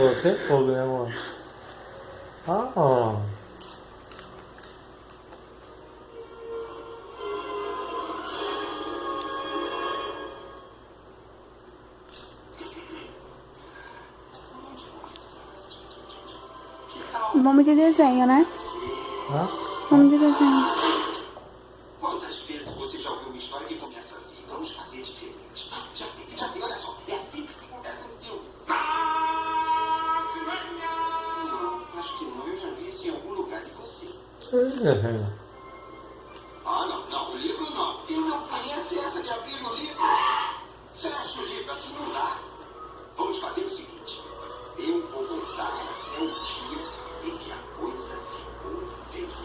Você ou ganhou uma? Ah, Vamos de desenho, né? hã? Vamos de desenho. Quantas vezes você já ouviu uma história que começa assim? Vamos fazer diferente. Já sei, olha só. É assim que se começa um filme. Não, acho que não. Eu já vi isso em algum lugar de você. Não, o livro não. Quem não conhece essa de abrir o livro? Fecha o livro, assim não dá. Vamos fazer o seguinte. Eu vou voltar até o dia em que a coisa ficou feita.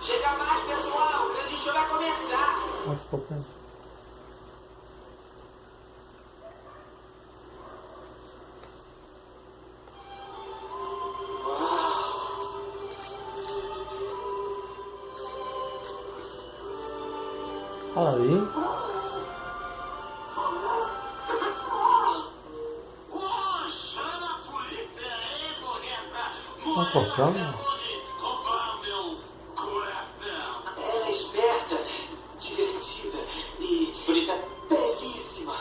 Chega mais, pessoal. O grande show vai começar. Nossa, pouquinho. Olha aí. Tá cortando? Ela é esperta, divertida e bonita, belíssima.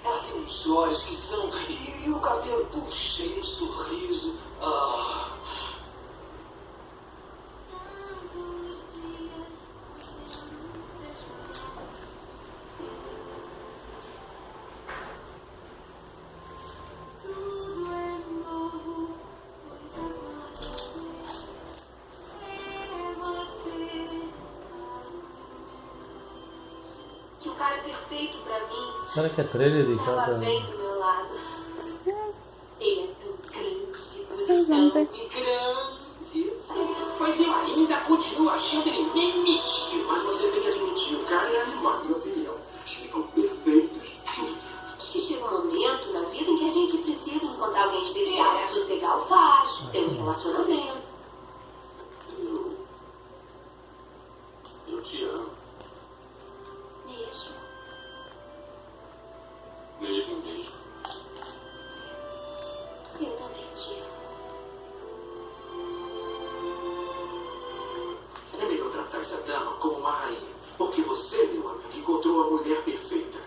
Ela tem uns olhos que são... E o cabelo, puxa, e um sorriso. Que o cara perfeito pra mim Será que é trailer de tava cada... bem do meu lado. Sim, Ele é tão grande, sim, vamos ver. Grande. Mas eu ainda continuo achando ele menitinho. Mas você tem que admitir, o cara é animado, minha opinião. Eles ficam perfeitos juntos. Acho que chega um momento na vida em que a gente precisa encontrar alguém especial. Sossegar o facho, ter um relacionamento. Eu te amo. Mesmo. Mesmo. Eu também te amo. É melhor tratar essa dama como uma rainha. Porque você, meu amigo, encontrou a mulher perfeita.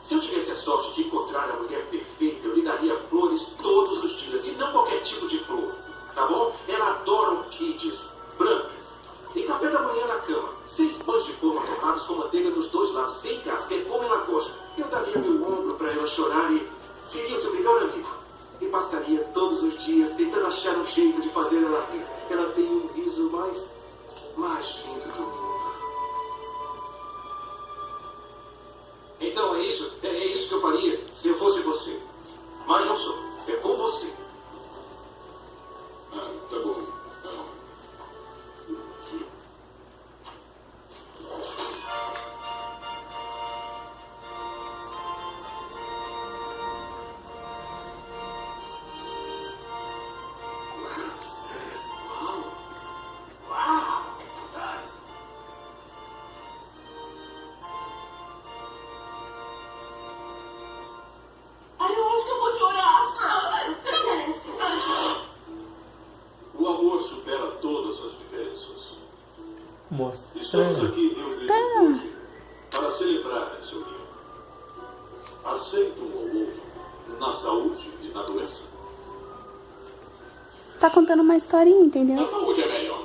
Se eu tivesse a sorte de encontrar a mulher perfeita, eu lhe daria flores todos os dias. E não qualquer tipo de flor. Tá bom? Ela adora orquídeas brancas. E café da manhã na cama. 6 pães de forma torrados com manteiga dos dois lados, sem casca. É como ela gosta. Eu daria meu ombro para ela chorar e seria seu melhor amigo. E passaria todos os dias tentando achar um jeito de fazer ela rir. Ela tem um riso mais lindo do mundo. Então é isso que eu faria se eu fosse você. Mas não sou. É com você. Tá bom. Ai, eu acho que eu vou chorar. O amor supera todas as diferenças. Mostra. Estamos Trailer. aqui reunidos Tá. hoje para celebrar essa união. Aceito um ao outro na saúde e na doença. Tá contando uma historinha, entendeu? saúde é melhor.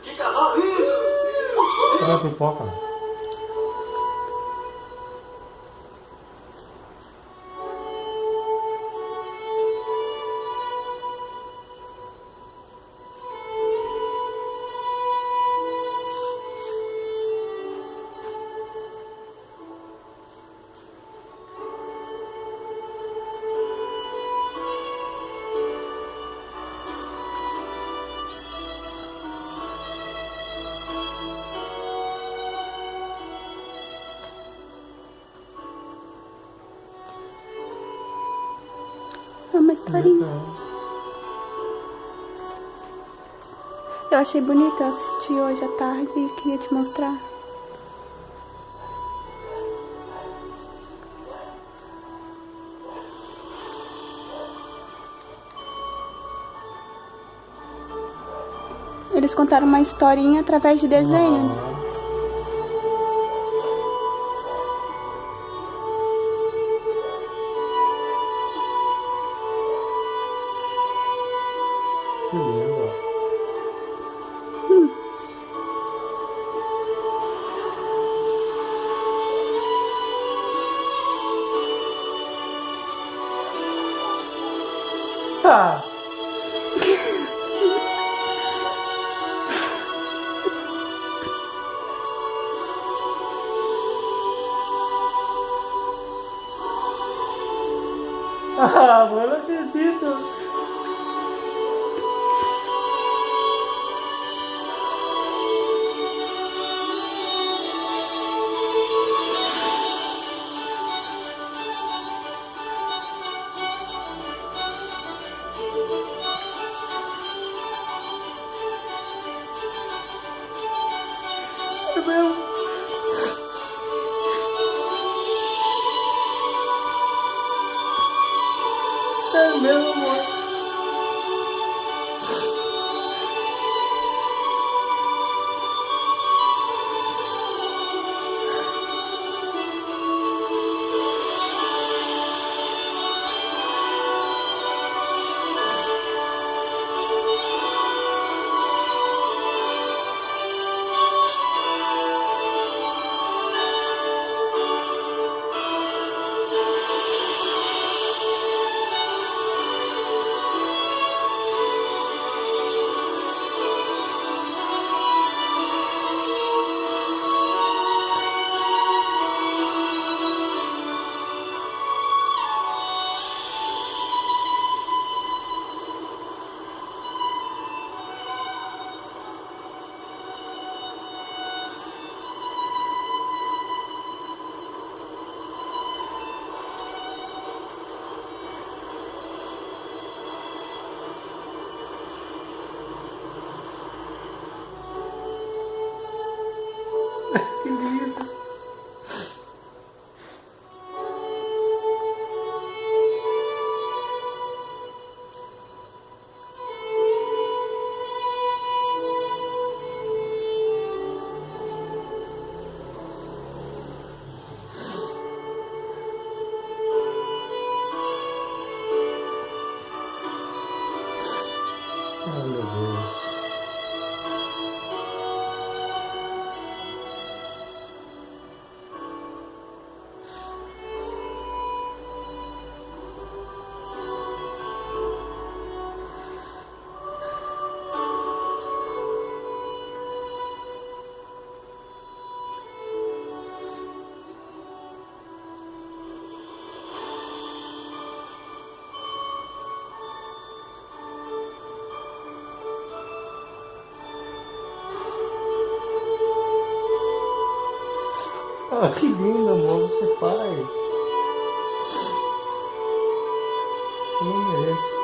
Que casal lindo! Olha a pipoca. É uma historinha. Eu achei bonita, eu assisti hoje à tarde e queria te mostrar. Eles contaram uma historinha através de desenho. Ah, que lindo. Ah! Ah, eu não acredito. Sério mesmo? Sério mesmo, amor? Que lindo. Ai, meu Deus. Ah, que lindo, amor, você faz. Eu não mereço.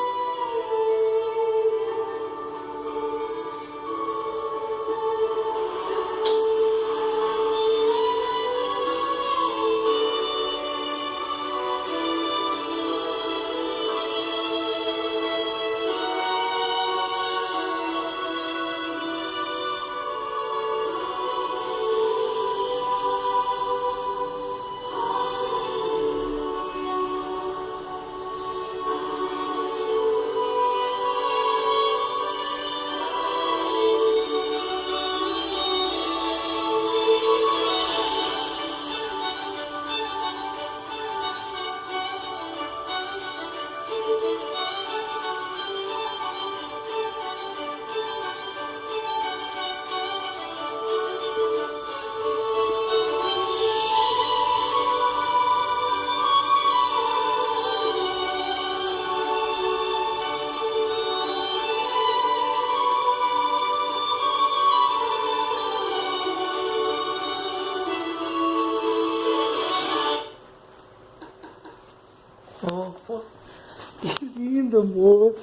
Oh, que lindo, amor.